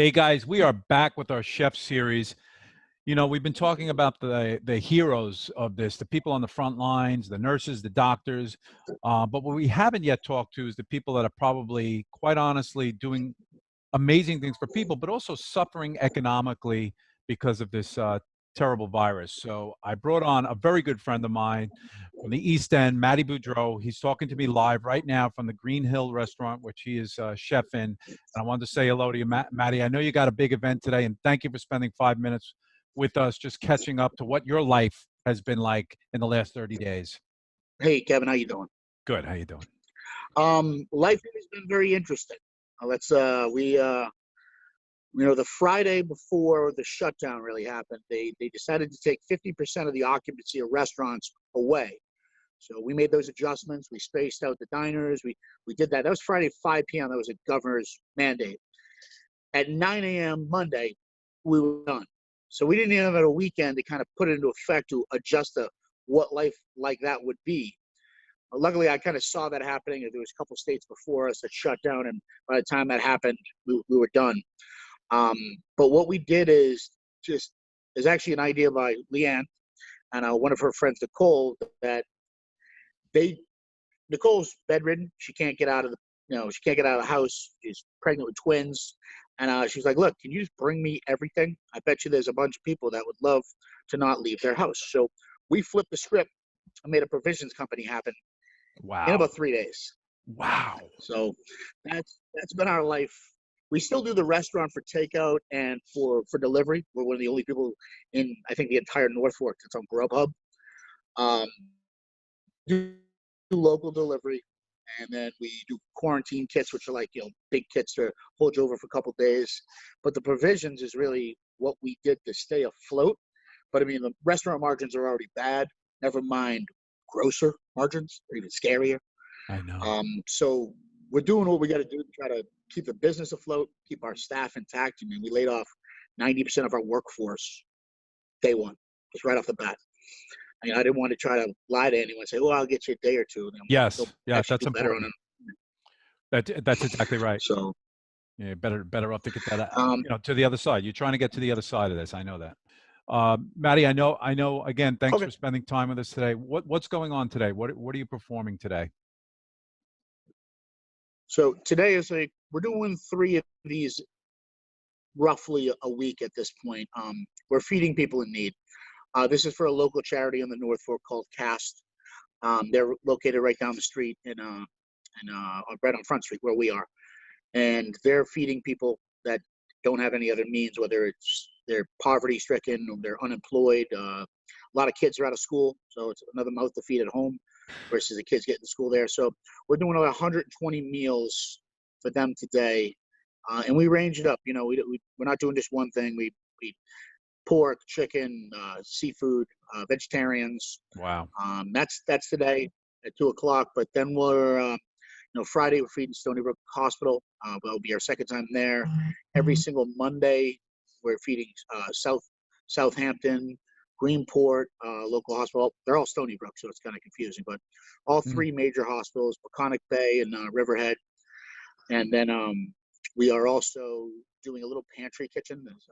Hey guys, we are back with our chef series. You know, we've been talking about the heroes of this, the people on the front lines, the nurses, the doctors. But what we haven't yet talked to is the people that are probably, quite honestly, doing amazing things for people, but also suffering economically because of this terrible virus. So I brought on a very good friend of mine from the East End, Matty Boudreau. He's talking to me live right now from the Green Hill restaurant, which he is chef in. And I wanted to say hello to you, Matty. I know you got a big event today, and thank you for spending 5 minutes with us, just catching up to what your life has been like in the last 30 days. Hey, Kevin, how you doing? Good. How you doing? Life has been very interesting. The Friday before the shutdown really happened, they decided to take 50% of the occupancy of restaurants away. So we made those adjustments. We spaced out the diners. We did that. That was Friday, 5 p.m. That was a governor's mandate. At 9 a.m. Monday, we were done. So we didn't even have a weekend to kind of put it into effect to adjust to what life like that would be. Luckily, I kind of saw that happening. There was a couple states before us that shut down, and by the time that happened, we were done. But what we did is actually an idea by Leanne and one of her friends, Nicole, that Nicole's bedridden. She can't get out of the house. She's pregnant with twins. And she's like, look, can you just bring me everything? I bet you there's a bunch of people that would love to not leave their house. So we flipped the script and made a provisions company happen in about 3 days. Wow. So that's been our life. We still do the restaurant for takeout and for delivery. We're one of the only people in, I think, the entire North Fork that's on Grubhub. Do local delivery. And then we do quarantine kits, which are like, big kits to hold you over for a couple of days. But the provisions is really what we did to stay afloat. But I mean, the restaurant margins are already bad. Never mind grocer margins, or even scarier. I know. So we're doing what we got to do to try to keep the business afloat, keep our staff intact. I mean, we laid off 90% of our workforce day one, just right off the bat. I mean, I didn't want to try to lie to anyone and say, "Oh, I'll get you a day or two." Yes, that's important. That's exactly right. So, yeah, better off to get that, to the other side. You're trying to get to the other side of this. I know that. Matty, I know. Again, thanks for spending time with us today. What's going on today? What are you performing today? So today is we're doing 3 of these roughly a week at this point. We're feeding people in need. This is for a local charity in the North Fork called Cast. They're located right down the street right on Front Street where we are, and they're feeding people that don't have any other means, whether it's they're poverty stricken or they're unemployed. A lot of kids are out of school, so it's another mouth to feed at home versus the kids getting to school there. So we're doing 120 meals for them today, and we range it up. We're not doing just one thing. We pork, chicken, seafood, vegetarians. Wow. That's today at 2:00. But then we're Friday we're feeding Stony Brook Hospital. That'll be our second time there. Every single Monday we're feeding Southampton, Greenport, local hospital. They're all Stony Brook, so it's kind of confusing. But all 3 major hospitals: Peconic Bay and Riverhead. And then we are also doing a little pantry kitchen. There's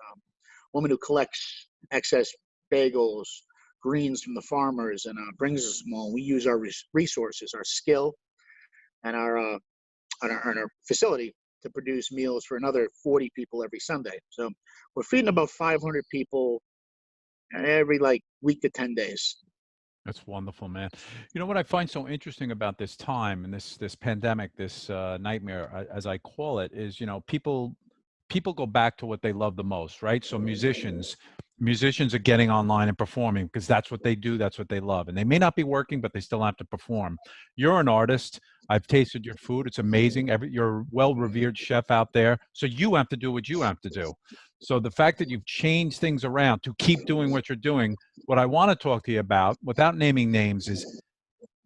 woman who collects excess bagels, greens from the farmers, and brings us them all. We use our resources, our skill, and our facility to produce meals for another 40 people every Sunday. So we're feeding about 500 people every week to 10 days. That's wonderful, man. You know what I find so interesting about this time and this pandemic, this nightmare, as I call it, is people go back to what they love the most, right? So musicians are getting online and performing because that's what they do, that's what they love, and they may not be working, but they still have to perform. You're an artist. I've tasted your food; it's amazing. You're a well-revered chef out there, so you have to do what you have to do. So the fact that you've changed things around to keep doing what you're doing, what I want to talk to you about, without naming names, is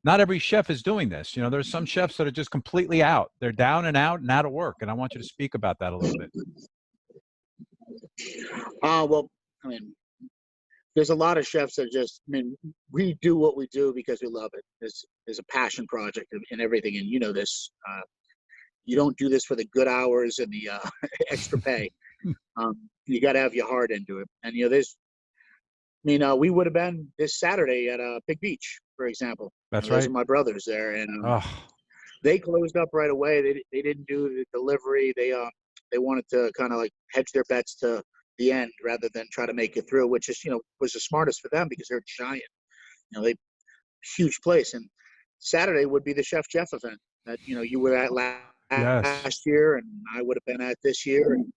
not every chef is doing this. There's some chefs that are just completely out. They're down and out of work. And I want you to speak about that a little bit. Well, I mean, there's a lot of chefs that we do what we do because we love it. There's a passion project and everything. And this, you don't do this for the good hours and the extra pay. You got to have your heart into it. And we would have been this Saturday at Big Beach, for example. That's Those are right. my brothers there, and Oh, they closed up right away. They didn't do the delivery. They wanted to kind of like hedge their bets to the end rather than try to make it through, which is was the smartest for them because they're giant. They huge place, and Saturday would be the Chef Jeff event that you were at yes. last year, and I would have been at this year. And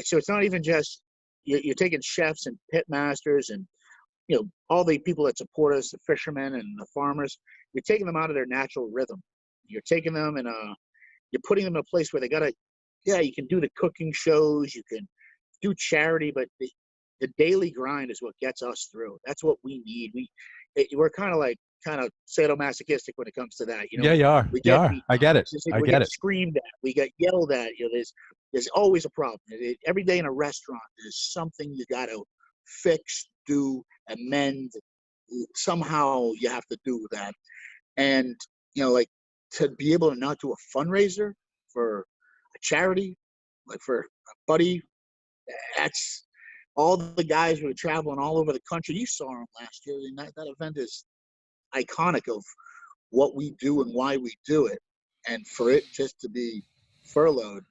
so it's not even just you're taking chefs and pit masters and all the people that support us, the fishermen and the farmers. You're taking them out of their natural rhythm. You're taking them and you're putting them in a place where they gotta, yeah, you can do the cooking shows, you can do charity, but the daily grind is what gets us through. That's what we need. We're kind of sadomasochistic when it comes to that. Yeah, you are. We You get are. beat I up. get it. I We get get it. screamed at. We get yelled at. There's always a problem. Every day in a restaurant, there's something you got to fix, do, amend. Somehow you have to do that. And like to be able to not do a fundraiser for a charity, like for a buddy, that's all the guys were traveling all over the country. You saw them last year. And that event is iconic of what we do and why we do it. And for it just to be furloughed,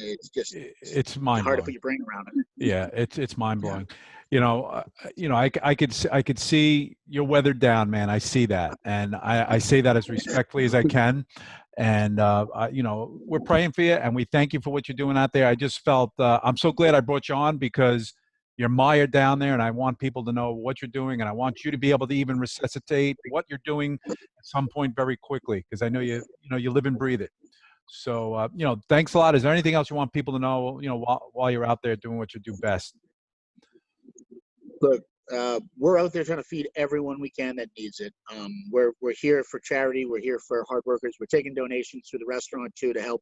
It's it's mind hard to put blowing. your brain around it. Yeah, it's mind Yeah. blowing. I could see you're weathered down, man. I see that, and I say that as respectfully as I can. And we're praying for you, and we thank you for what you're doing out there. I just felt I'm so glad I brought you on because you're mired down there, and I want people to know what you're doing, and I want you to be able to even resuscitate what you're doing at some point very quickly because I know you live and breathe it. So, thanks a lot. Is there anything else you want people to know, while you're out there doing what you do best? Look, we're out there trying to feed everyone we can that needs it. We're here for charity. We're here for hard workers. We're taking donations through the restaurant too to help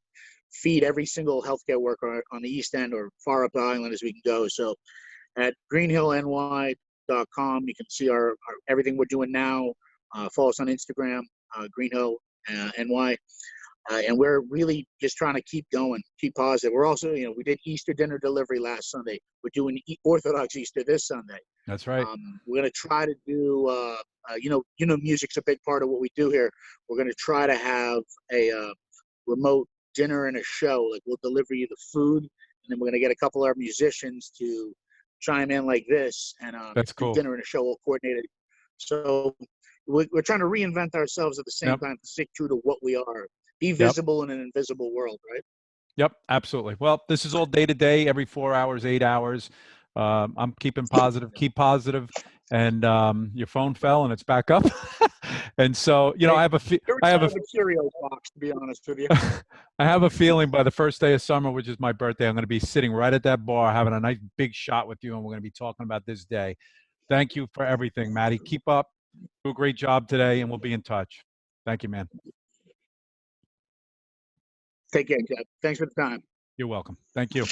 feed every single healthcare worker on the East End or far up the island as we can go. So at greenhillny.com, you can see our everything we're doing now. Follow us on Instagram, Greenhill NY. And we're really just trying to keep going, keep positive. We're also, we did Easter dinner delivery last Sunday. We're doing Orthodox Easter this Sunday. That's right. We're going to try to do, music's a big part of what we do here. We're going to try to have a remote dinner and a show. Like we'll deliver you the food, and then we're going to get a couple of our musicians to chime in like this and That's do cool. dinner and a show all coordinated. So we're trying to reinvent ourselves at the same Yep. time to stick true to what we are. Be Yep. visible in an invisible world, right? Yep, absolutely. Well, this is all day to day, every 4 hours, 8 hours. I'm keeping positive, keep positive, and your phone fell and it's back up. And so, Hey, I have a a Cheerios box, to be honest with you. I have a feeling by the first day of summer, which is my birthday, I'm going to be sitting right at that bar, having a nice big shot with you, and we're going to be talking about this day. Thank you for everything, Matty. Keep up. Do a great job today, and we'll be in touch. Thank you, man. Take care, Jeff. Thanks for the time. You're welcome. Thank you.